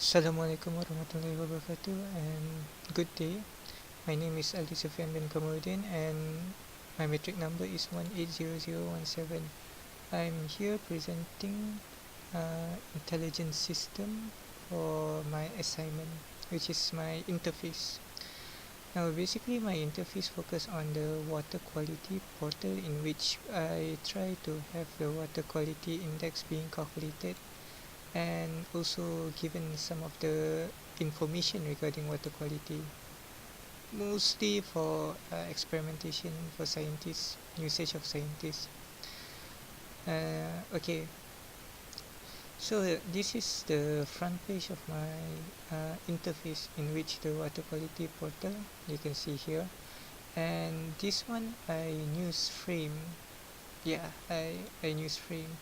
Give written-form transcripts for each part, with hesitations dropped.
Assalamualaikum warahmatullahi wabarakatuh and good day. My name is Ali Sufyan bin Kamuddin and my metric number is 180017. I'm here presenting intelligence system for my assignment, which is my interface. Now basically my interface focus on the water quality portal, in which I try to have the water quality index being calculated and also given some of the information regarding water quality, mostly for experimentation for scientists, usage of scientists. Okay, so this is the front page of my interface, in which the water quality portal you can see here, and this one I use frame. I use frame.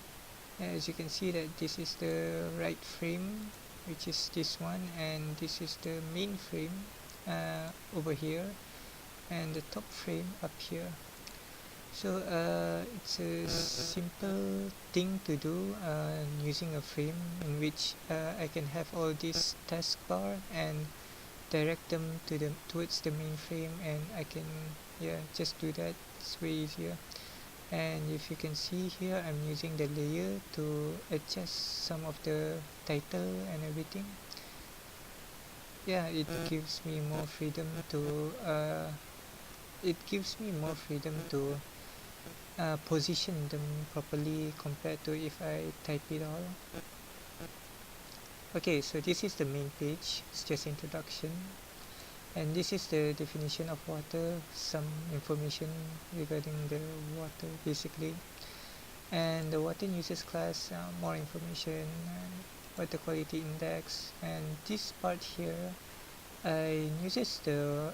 As you can see that this is the right frame, which is this one, and this is the main frame over here, and the top frame up here. So it's a simple thing to do using a frame, in which I can have all these taskbar and direct them towards the main frame, and I can just do that. It's way easier. And if you can see here, I'm using the layer to adjust some of the title and everything. It gives me more freedom to position them properly compared to if I type it all. Okay, so this is the main page. It's just introduction, and this is the definition of water, some information regarding the water basically, and the water users class, more information, water quality index, and this part here uses the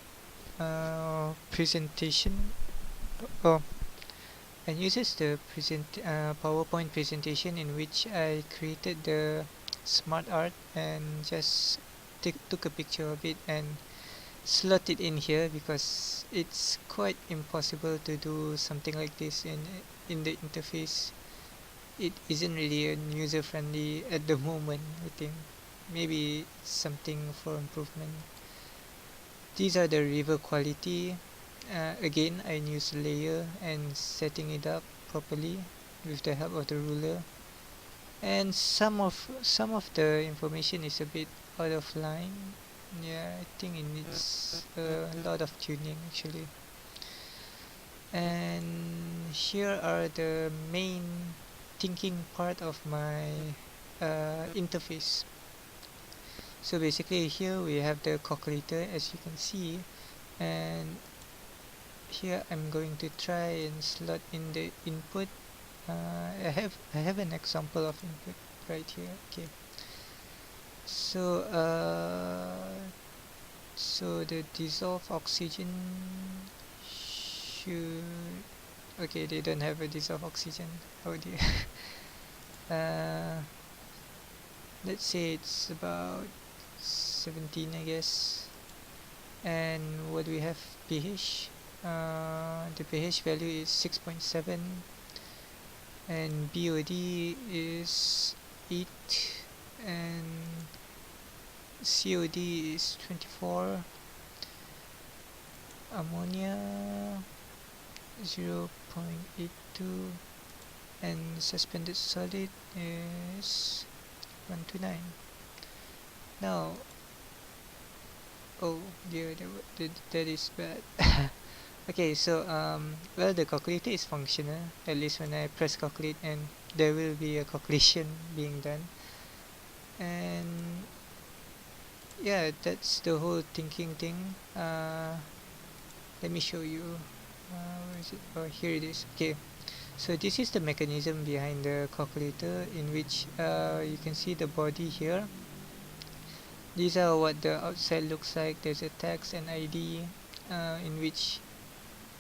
presentation and uses the PowerPoint presentation, in which I created the smart art and just took a picture of it and slot it in here, because it's quite impossible to do something like this in the interface. It isn't really user friendly at the moment. I think maybe it's something for improvement. These are the river quality. Again, I use layer and setting it up properly with the help of the ruler, and some of the information is a bit out of line. I think it needs a lot of tuning actually. And here are the main thinking part of my interface. So basically here we have the calculator, as you can see, and here I'm going to try and slot in the input. I have an example of input right here. Okay, so so the dissolved oxygen should, okay, they don't have a dissolved oxygen. Oh dear. Let's say it's about 17, I guess. And what do we have? pH. The pH value is 6.7, and BOD is 8, and COD is 24, ammonia 0.82, and suspended solid is 129. Now, oh dear, that is bad. Okay, so well, the calculator is functional, at least when I press calculate, and there will be a calculation being done. And that's the whole thinking thing. Let me show you. Where is it? Oh, here it is. Okay, so this is the mechanism behind the calculator, in which you can see the body here. These are what the outside looks like. There's a text and ID, in which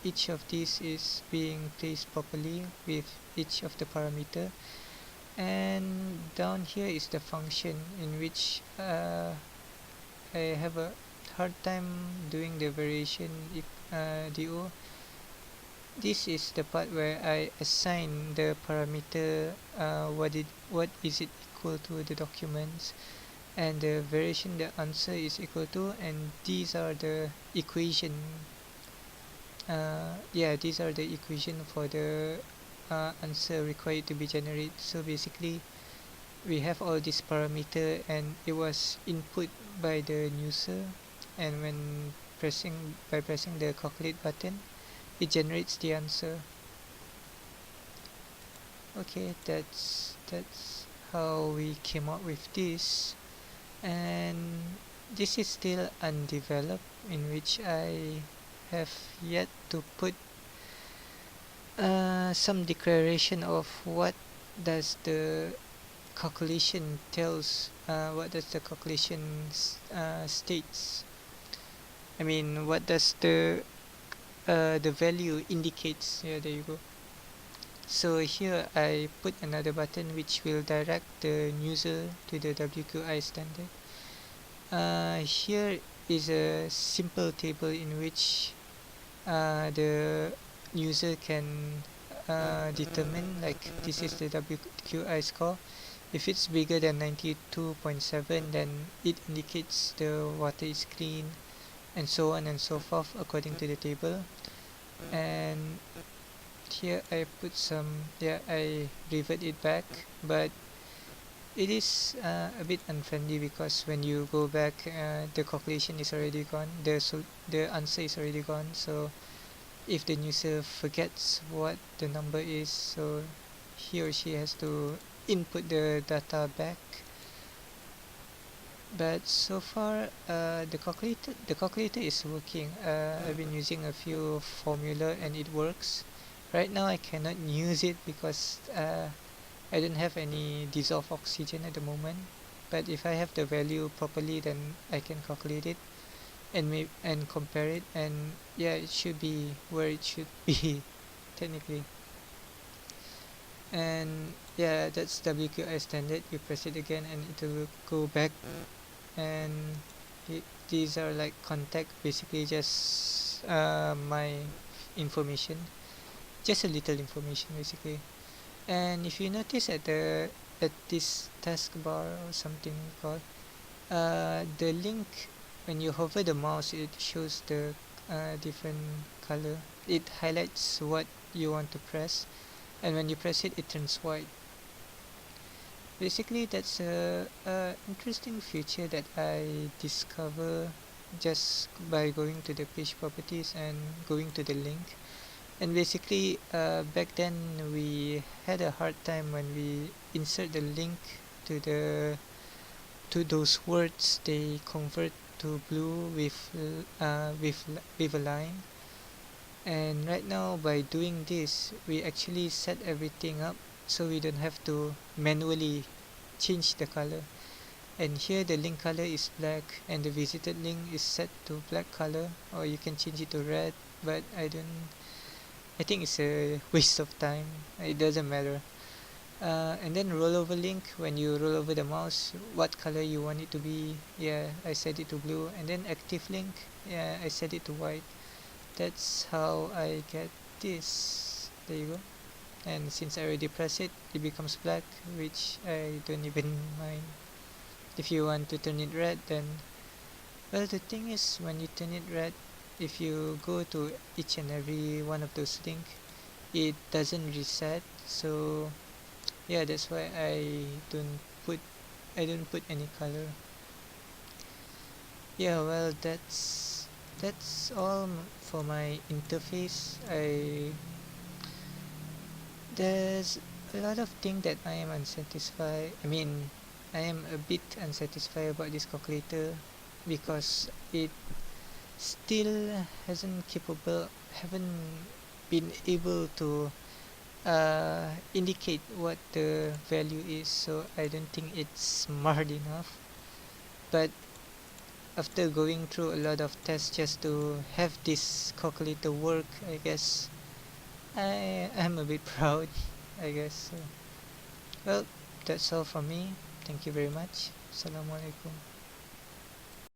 each of these is being placed properly with each of the parameter, and down here is the function, in which I have a hard time doing the variation do. This is the part where I assign the parameter, what is it equal to the documents, and the variation the answer is equal to, and these are the equation. Yeah, these are the equation for the answer required to be generated. So basically we have all these parameter, and it was input by the user, and when pressing the calculate button, it generates the answer. Okay, that's how we came up with this. And this is still undeveloped, in which I have yet to put some declaration of what does the calculation tells, what does the calculation states. I mean, what does the value indicates. Yeah, there you go. So here I put another button which will direct the user to the WQI standard. Here is a simple table in which the user can determine, like, this is the WQI score. If it's bigger than 92.7, then it indicates the water is clean, and so on and so forth according to the table. And here I put some, yeah, I revert it back, but it is a bit unfriendly, because when you go back, the calculation is already gone, the answer is already gone. So if the user forgets what the number is, so he or she has to input the data back. But so far the calculator is working. I've been using a few formula and it works. Right now I cannot use it because I don't have any dissolved oxygen at the moment, but if I have the value properly, then I can calculate it and compare it, and yeah, it should be where it should be technically. And yeah, that's WQI standard. You press it again and it will go back, and these are like contact, basically just my information, just a little information basically. And if you notice at this taskbar or something called, the link, when you hover the mouse, it shows the different color. It highlights what you want to press, and when you press it, it turns white. Basically, that's a interesting feature that I discover just by going to the page properties and going to the link. And basically, back then we had a hard time when we insert the link to those words. They convert to blue with a line. And right now, by doing this, we actually set everything up so we don't have to manually change the color. And here the link color is black, and the visited link is set to black color, or you can change it to red, but I think it's a waste of time. It doesn't matter. And then rollover link, when you roll over the mouse, what color you want it to be. Yeah, I set it to blue. And then active link, yeah, I set it to white. That's how I get this. There you go. And since I already press it, it becomes black, which I don't even mind. If you want to turn it red, then, well, the thing is, when you turn it red, if you go to each and every one of those links, it doesn't reset. So yeah, that's why put I don't put any color. Yeah, well, that's all for my interface. There's a lot of things that I am unsatisfied. I mean, I am a bit unsatisfied about this calculator, because it still haven't been able to indicate what the value is. So I don't think it's smart enough. But after going through a lot of tests just to have this calculator work, I guess I'm a bit proud, I guess. So, well, that's all from me. Thank you very much. Assalamualaikum.